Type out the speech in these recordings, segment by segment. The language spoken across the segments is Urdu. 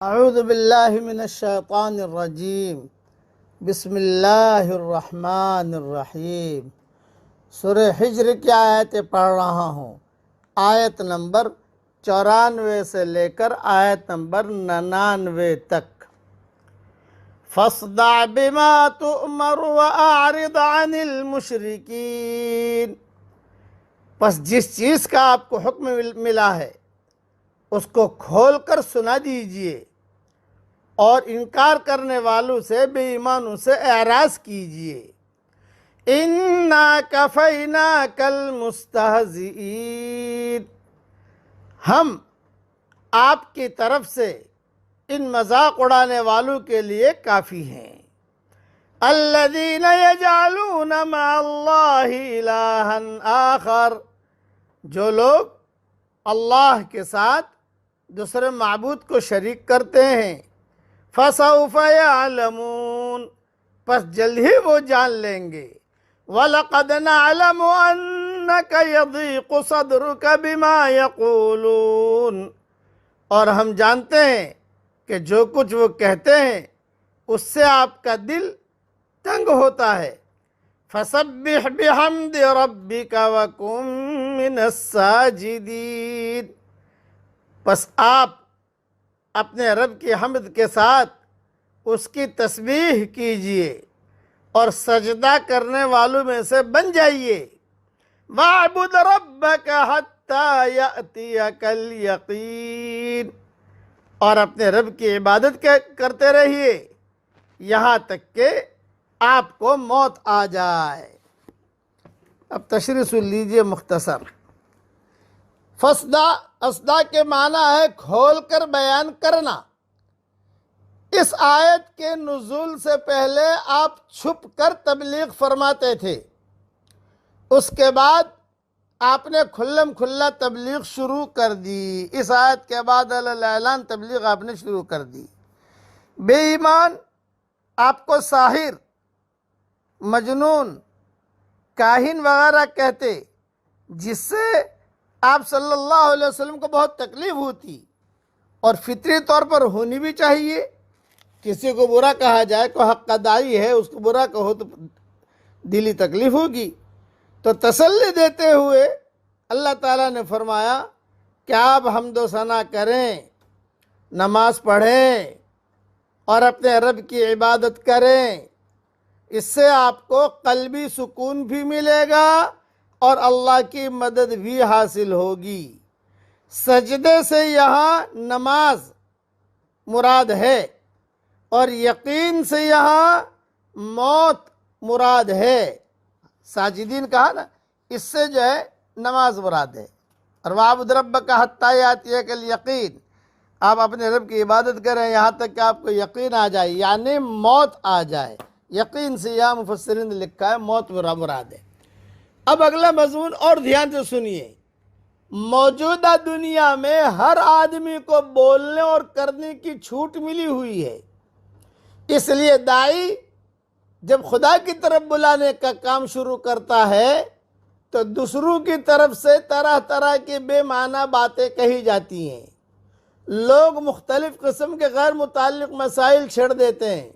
اعوذ باللہ من الشیطان الرجیم بسم اللہ الرحمن الرحیم۔ سورہ حجر کی آیتیں پڑھ رہا ہوں، آیت نمبر 94 سے لے کر آیت نمبر 99 تک۔ فاصدع بما تؤمر واعرض عن المشرکین، پس جس چیز کا آپ کو حکم ملا ہے اس کو کھول کر سنا دیجئے اور انکار کرنے والوں سے، بے ایمانوں سے اعراض کیجئے۔ اِنَّا كَفَيْنَاكَ الْمُسْتَهْزِئِينَ، ہم آپ کی طرف سے ان مذاق اڑانے والوں کے لیے کافی ہیں۔ الَّذِينَ يَجْعَلُونَ مَعَ اللَّهِ إِلَٰهًا آخَرَ، جو لوگ اللہ کے ساتھ دوسرے معبود کو شریک کرتے ہیں۔ فَسَوْفَ يَعْلَمُونَ، پس جلد ہی وہ جان لیں گے۔ وَلَقَدْ نَعْلَمُ أَنَّكَ يَضِيقُ صَدْرُكَ بِمَا يَقُولُونَ، اور ہم جانتے ہیں کہ جو کچھ وہ کہتے ہیں اس سے آپ کا دل تنگ ہوتا ہے۔ فَسَبِّحْ بِحَمْدِ رَبِّكَ وَكُن مِّنَ السَّاجِدِينَ، پس آپ اپنے رب کی حمد کے ساتھ اس کی تسبیح کیجئے اور سجدہ کرنے والوں میں سے بن جائیے۔ وَاعْبُدْ رَبَّكَ حَتَّى يَأْتِيَكَ الْيَقِينُ، اور اپنے رب کی عبادت کرتے رہیے یہاں تک کہ آپ کو موت آ جائے۔ اب تشریح سن لیجئے مختصر۔ فصدع کے معنی ہے کھول کر بیان کرنا۔ اس آیت کے نزول سے پہلے آپ چھپ کر تبلیغ فرماتے تھے، اس کے بعد آپ نے کھلم کھلا تبلیغ شروع کر دی۔ اس آیت کے بعد اعلان تبلیغ آپ نے شروع کر دی۔ بے ایمان آپ کو ساحر، مجنون، کاہن وغیرہ کہتے، جس سے آپ صلی اللہ علیہ وسلم کو بہت تکلیف ہوتی، اور فطری طور پر ہونی بھی چاہیے۔ کسی کو برا کہا جائے، کوئی حق کا داعی ہے، اس کو برا کہو تو دلی تکلیف ہوگی۔ تو تسلی دیتے ہوئے اللہ تعالیٰ نے فرمایا کہ آپ حمد و ثنا کریں، نماز پڑھیں اور اپنے رب کی عبادت کریں، اس سے آپ کو قلبی سکون بھی ملے گا اور اللہ کی مدد بھی حاصل ہوگی۔ سجدے سے یہاں نماز مراد ہے اور یقین سے یہاں موت مراد ہے۔ ساجدین کہا نا، اس سے جو ہے نماز مراد ہے۔ اور وَاعْبُدْ رَبَّكَ حَتَّى يَأْتِيَكَ الْيَقِينُ، آپ اپنے رب کی عبادت کریں یہاں تک کہ آپ کو یقین آ جائے، یعنی موت آ جائے۔ یقین سے یہاں مفسرین نے لکھا ہے موت مراد ہے۔ اب اگلا مضمون اور دھیان سے سنیے۔ موجودہ دنیا میں ہر آدمی کو بولنے اور کرنے کی چھوٹ ملی ہوئی ہے، اس لیے داعی جب خدا کی طرف بلانے کا کام شروع کرتا ہے تو دوسروں کی طرف سے طرح طرح کی بے معنی باتیں کہی جاتی ہیں۔ لوگ مختلف قسم کے غیر متعلق مسائل چھیڑ دیتے ہیں۔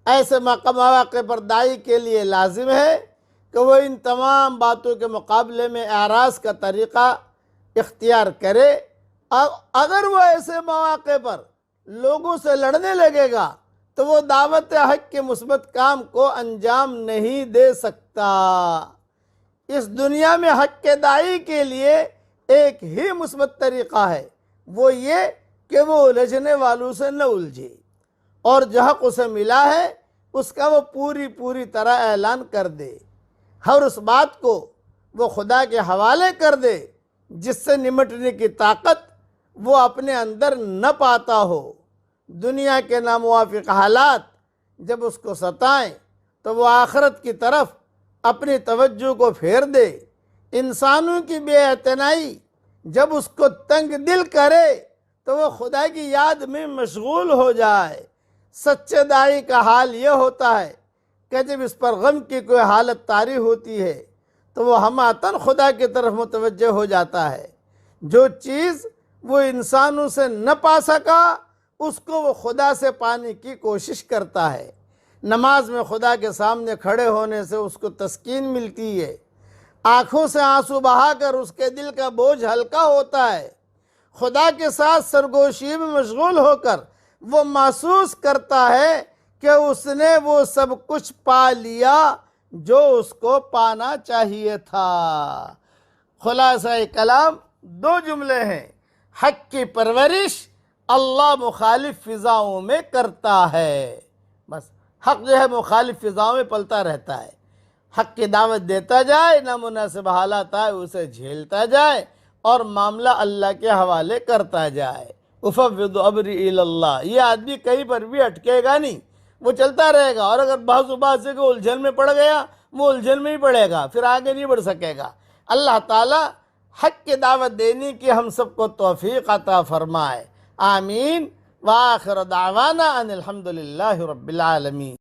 ایسے مواقع پر داعی کے لیے لازم ہے کہ وہ ان تمام باتوں کے مقابلے میں اعراض کا طریقہ اختیار کرے۔ اگر وہ ایسے مواقع پر لوگوں سے لڑنے لگے گا تو وہ دعوت حق کے مثبت کام کو انجام نہیں دے سکتا۔ اس دنیا میں حق کے داعی کے لیے ایک ہی مثبت طریقہ ہے، وہ یہ کہ وہ الجھنے والوں سے نہ الجھے اور جو حق اسے ملا ہے اس کا وہ پوری طرح اعلان کر دے۔ ہر اس بات کو وہ خدا کے حوالے کر دے جس سے نمٹنے کی طاقت وہ اپنے اندر نہ پاتا ہو۔ دنیا کے ناموافق حالات جب اس کو ستائیں تو وہ آخرت کی طرف اپنی توجہ کو پھیر دے۔ انسانوں کی بے اعتنائی جب اس کو تنگ دل کرے تو وہ خدا کی یاد میں مشغول ہو جائے۔ سچے داعی کا حال یہ ہوتا ہے کہ جب اس پر غم کی کوئی حالت طاری ہوتی ہے تو وہ ہماتن خدا کی طرف متوجہ ہو جاتا ہے۔ جو چیز وہ انسانوں سے نہ پا سکا اس کو وہ خدا سے پانے کی کوشش کرتا ہے۔ نماز میں خدا کے سامنے کھڑے ہونے سے اس کو تسکین ملتی ہے، آنکھوں سے آنسو بہا کر اس کے دل کا بوجھ ہلکا ہوتا ہے، خدا کے ساتھ سرگوشی میں مشغول ہو کر وہ محسوس کرتا ہے کہ اس نے وہ سب کچھ پا لیا جو اس کو پانا چاہیے تھا۔ خلاصہ کلام دو جملے ہیں، حق کی پرورش اللہ مخالف فضاؤں میں کرتا ہے۔ بس حق جو ہے مخالف فضاؤں میں پلتا رہتا ہے، حق کی دعوت دیتا جائے، نامناسب حالات آئے اسے جھیلتا جائے اور معاملہ اللہ کے حوالے کرتا جائے۔ افوض امری الی اللہ، یہ آدمی کہیں پر بھی اٹکے گا نہیں، وہ چلتا رہے گا، اور اگر بعض سے کوئی الجھن میں پڑ گیا وہ الجھن میں ہی پڑے گا، پھر آگے نہیں بڑھ سکے گا۔ اللہ تعالی حق کی دعوت دینے کی ہم سب کو توفیق عطا فرمائے، آمین۔ وآخر دعوانا ان الحمدللہ رب العالمین۔